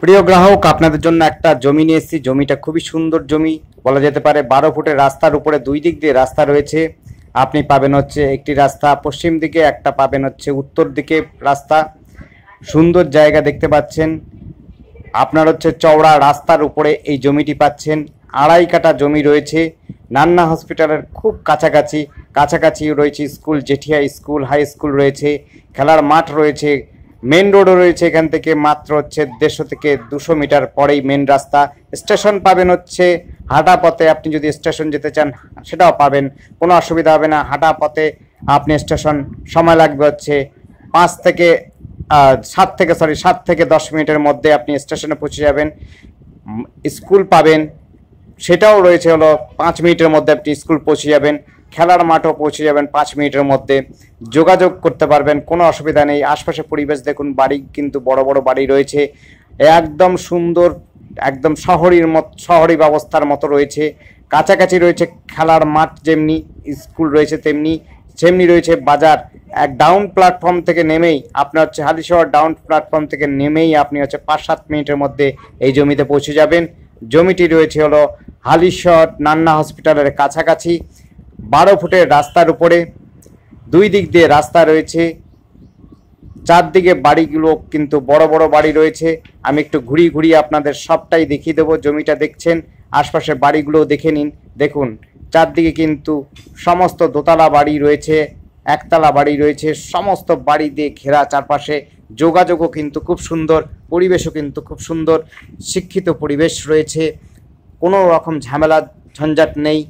প্রিয় গ্রাহক, আপনাদের জন্য একটা জমি নিয়ে এসেছি। জমিটা খুবই সুন্দর জমি বলা যেতে পারে। 12 ফুটের রাস্তার উপরে দুই দিক দিয়ে রাস্তা রয়েছে। আপনি পাবেন হচ্ছে একটি রাস্তা পশ্চিম দিকে, একটা পাবেন হচ্ছে উত্তর দিকে রাস্তা। সুন্দর জায়গা দেখতে পাচ্ছেন। আপনার হচ্ছে চওড়া রাস্তার উপরে এই জমিটি পাচ্ছেন। 2.5 কাঠা জমি রয়েছে। নান্না হসপিটালের খুব কাছাকাছি কাছাকাছি রয়েছে school, Jetia school, high school রয়েছে, খেলার মাঠ রয়েছে, মেন রোডও রয়েছে। এখান থেকে মাত্র হচ্ছে 150 থেকে 200 মিটার পরেই মেন রাস্তা। স্টেশন পাবেন হচ্ছে হাঁটা পথে। আপনি যদি স্টেশন যেতে চান সেটাও পাবেন, কোনো অসুবিধা হবে না। হাঁটা পথে আপনি স্টেশন সময় লাগবে হচ্ছে 7 থেকে 10 মিনিটের মধ্যে আপনি স্টেশনে পৌঁছে যাবেন। স্কুল পাবেন, সেটাও রয়েছে হলো 5 মিনিটের মধ্যে আপনি স্কুল পৌঁছে যাবেন। খেলার মাঠও পৌঁছে যাবেন 5 মিনিটের মধ্যে। যোগাযোগ করতে পারবেন, কোনো অসুবিধা নেই। আশপাশে পরিবেশ দেখুন, বাড়ি কিন্তু বড় বড় বাড়ি রয়েছে, একদম সুন্দর, একদম শহরি ব্যবস্থার মতো রয়েছে। কাছাকাছি রয়েছে খেলার মাঠ, যেমনি স্কুল রয়েছে তেমনি রয়েছে বাজার। এক ডাউন প্ল্যাটফর্ম থেকে নেমেই আপনার হচ্ছে হালিশহর ডাউন প্ল্যাটফর্ম থেকে নেমেই আপনি হচ্ছে 5-7 মিনিটের মধ্যে এই জমিতে পৌঁছে যাবেন। জমিটি রয়েছে হলো হালিশহর নান্না হসপিটালের কাছাকাছি। 12 ফুটের রাস্তার উপরে দুই দিক দিয়ে রাস্তা রয়েছে। চারদিকে বাড়িগুলো কিন্তু বড় বড় বাড়ি রয়েছে। আমি একটু ঘুরিয়ে আপনাদের সবটাই দেখিয়ে দেবো। জমিটা দেখছেন, আশপাশের বাড়িগুলো দেখে নিন। দেখুন চারদিকে কিন্তু সমস্ত দোতলা বাড়ি রয়েছে, একতলা বাড়ি রয়েছে, সমস্ত বাড়ি দিয়ে ঘেরা চারপাশে। যোগাযোগও কিন্তু খুব সুন্দর, পরিবেশও কিন্তু খুব সুন্দর, শিক্ষিত পরিবেশ রয়েছে, কোনো রকম ঝামেলা ঝঞ্ঝাট নেই।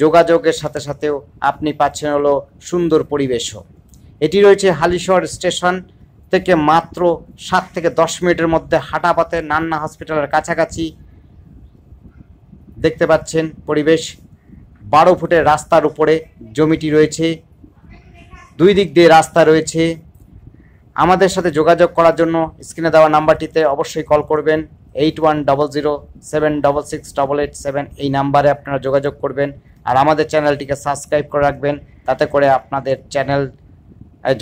যোগাযোগের সাথে সাথেও আপনি পাচ্ছেন হলো সুন্দর পরিবেশও। এটি রয়েছে হালিশহর স্টেশন থেকে মাত্র 7 থেকে 10 মিনিটের মধ্যে হাঁটা পথে নান্না হসপিটালের কাছাকাছি। দেখতে পাচ্ছেন পরিবেশ। 12 ফুটের রাস্তার উপরে জমিটি রয়েছে, দুই দিক দিয়ে রাস্তা রয়েছে। আমাদের সাথে যোগাযোগ করার জন্য স্ক্রিনে দেওয়া নাম্বারটিতে অবশ্যই কল করবেন। 8100766887 এই নাম্বারে আপনারা যোগাযোগ করবেন। আর আমাদের চ্যানেলটিকে সাবস্ক্রাইব করে রাখবেন, তাতে করে আপনাদের চ্যানেল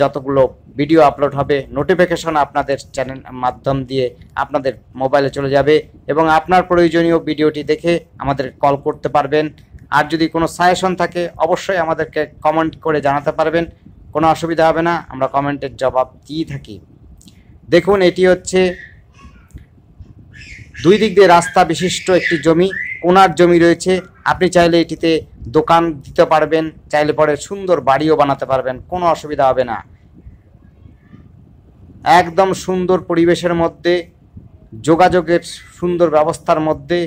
যতগুলো ভিডিও আপলোড হবে নোটিফিকেশন আপনাদের চ্যানেল মাধ্যম দিয়ে আপনাদের মোবাইলে চলে যাবে এবং আপনার প্রয়োজনীয় ভিডিওটি দেখে আমাদের কল করতে পারবেন। আর যদি কোনো সাজেশন থাকে অবশ্যই আমাদেরকে কমেন্ট করে জানাতে পারবেন, কোনো অসুবিধা হবে না, আমরা কমেন্টের জবাব দিয়ে থাকি। দেখুন এটি হচ্ছে দুই দিক দিয়ে রাস্তা বিশিষ্ট একটি জমি, কোনার জমি রয়েছে। আপনি চাইলে এটিতে দোকান দিতে পারবেন, চাইলে পরে সুন্দর বাড়িও বানাতে পারবেন, কোনো অসুবিধা হবে না। একদম সুন্দর পরিবেশের মধ্যে, যোগাযোগের সুন্দর ব্যবস্থার মধ্যে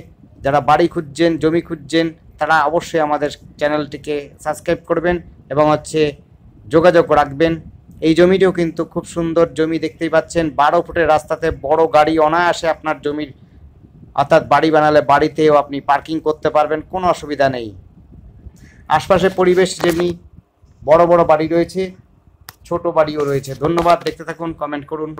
যারা বাড়ি খুঁজছেন, জমি খুঁজছেন, তারা অবশ্যই আমাদের চ্যানেলটিকে সাবস্ক্রাইব করবেন এবং হচ্ছে যোগাযোগ রাখবেন। এই জমিটিও কিন্তু খুব সুন্দর জমি, দেখতেই পাচ্ছেন। 12 ফুটের রাস্তাতে বড় গাড়ি অনায়াসে আপনার জমির, অর্থাৎ বাড়ি বানালে বাড়িতেও আপনি পার্কিং করতে পারবেন, কোনো অসুবিধা নেই। আশপাশে পরিবেশ যেমনি বড় বড় বাড়ি রয়েছে, ছোট বাড়িও রয়েছে। ধন্যবাদ, দেখতে থাকুন, কমেন্ট করুন।